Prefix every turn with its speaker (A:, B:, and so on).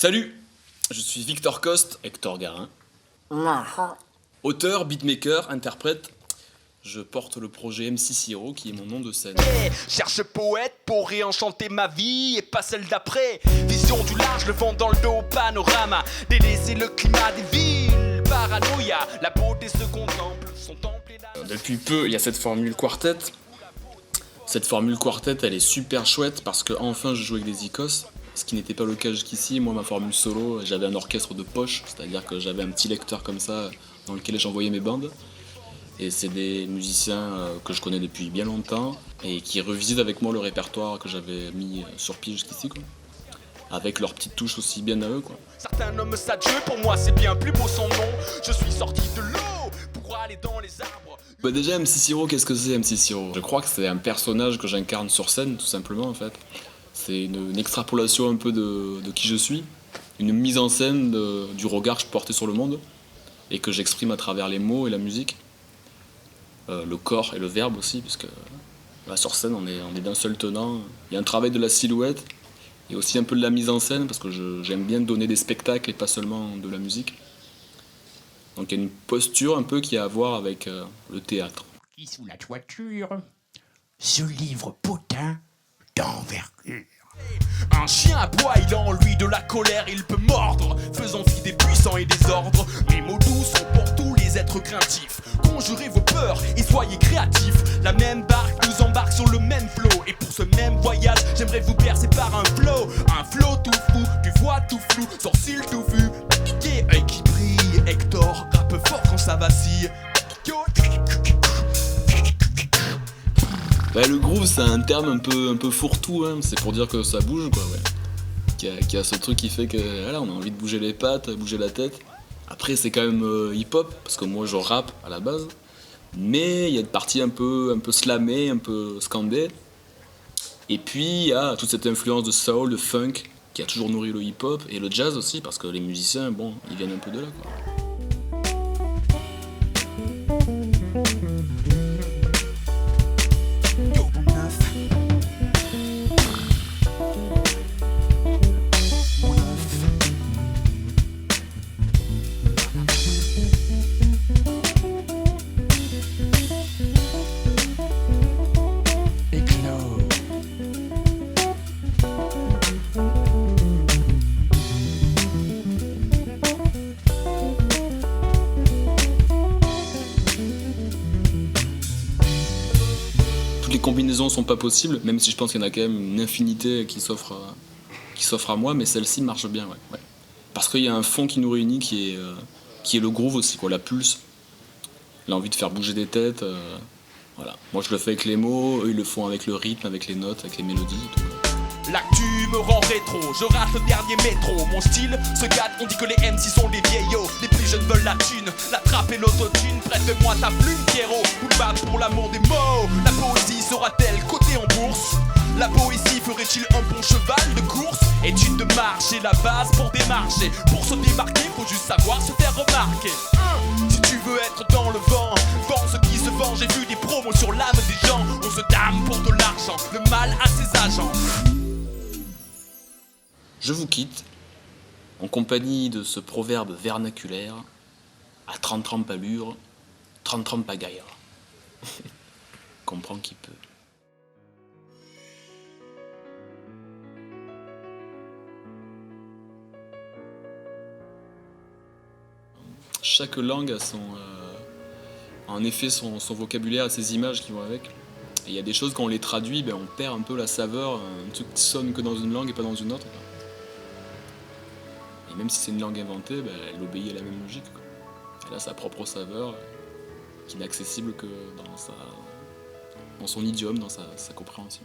A: Salut, je suis Victor Coste, Hector Garin. Auteur, beatmaker, interprète, je porte le projet MC Siro qui est mon nom de scène.
B: Yeah, cherche poète pour réenchanter ma vie et pas celle d'après. Vision du large, le vent dans le dos, panorama. Délaisser le climat des villes, paranoïa. La beauté se contemple, son temple est là.
A: Depuis peu, il y a cette formule quartet. Cette formule quartet, elle est super chouette parce que enfin je joue avec des icos. Ce qui n'était pas le cas jusqu'ici. Moi, ma formule solo, j'avais un orchestre de poche, c'est-à-dire que j'avais un petit lecteur comme ça dans lequel j'envoyais mes bandes. Et c'est des musiciens que je connais depuis bien longtemps et qui revisitent avec moi le répertoire que j'avais mis sur pied jusqu'ici, quoi. Avec leurs petites touches aussi bien à eux, quoi.
B: Certains nomment ça Dieu, pour moi c'est bien plus beau son nom. Je suis sorti de l'eau pour aller dans les arbres.
A: Bah déjà, MC Siro, qu'est-ce que c'est MC Siro ? Je crois que c'est un personnage que j'incarne sur scène, tout simplement, en fait. C'est une extrapolation un peu de qui je suis, une mise en scène du regard que je portais sur le monde et que j'exprime à travers les mots et la musique, le corps et le verbe aussi, puisque là, sur scène on est d'un seul tenant. Il y a un travail de la silhouette et aussi un peu de la mise en scène, parce que j'aime bien donner des spectacles et pas seulement de la musique. Donc il y a une posture un peu qui a à voir avec le théâtre.
C: Qui sous la toiture, ce livre potin d'envergure.
B: Un chien aboie, il a en lui de la colère, il peut mordre, faisant fi des puissants et des ordres. Mes mots doux sont pour tous les êtres craintifs. Conjurez vos peurs et soyez créatifs. La même barque nous embarque sur le même flot. Et pour ce même voyage, j'aimerais vous bercer par un flow tout fou, tu vois tout flou, sourcils tout vu. Piqué, œil qui brille, Hector rappe fort quand ça vacille.
A: Bah, le groove, c'est un terme un peu fourre-tout, hein. C'est pour dire que ça bouge, quoi, ouais. Qu'il y a ce truc qui fait que voilà, on a envie de bouger les pattes, bouger la tête. Après, c'est quand même hip-hop, parce que moi je rappe à la base. Mais il y a une partie un peu slamée, un peu scandée. Et puis il y a toute cette influence de soul, de funk, qui a toujours nourri le hip-hop, et le jazz aussi, parce que les musiciens, bon, ils viennent un peu de là, quoi. Toutes les combinaisons sont pas possibles, même si je pense qu'il y en a quand même une infinité qui s'offre à moi, mais celle-ci marche bien, ouais, ouais. Parce qu'il y a un fond qui nous réunit qui est le groove aussi, quoi, la pulse, l'envie de faire bouger des têtes, voilà. Moi je le fais avec les mots, eux ils le font avec le rythme, avec les notes, avec les mélodies et tout.
B: L'actu me rend rétro, je rate le dernier métro. Mon style se gâte, on dit que les MC sont des vieillots. Les plus jeunes veulent la thune, la trappe et l'autotune. Prête-moi ta plume, Pierrot, ou le battre pour l'amour des mots. La poésie sera-t-elle cotée en bourse? La poésie ferait-il un bon cheval de course? Étude de marche est la base pour démarcher. Pour se démarquer, faut juste savoir se faire remarquer. Si tu veux être dans le vent, vends ce qui se vend. J'ai vu des promos sur l'âme des gens. On se dame pour de l'argent, le mal à ses agents.
A: Je vous quitte en compagnie de ce proverbe vernaculaire: à 30 allure, 30 pagaille. Comprends qui peut. Chaque langue a en effet son vocabulaire et ses images qui vont avec. Et il y a des choses, quand on les traduit, ben, on perd un peu la saveur, un truc qui sonne que dans une langue et pas dans une autre, quoi. Et même si c'est une langue inventée, ben, elle obéit à la même logique, quoi. Elle a sa propre saveur, qui n'est accessible que dans son idiome, dans sa compréhension.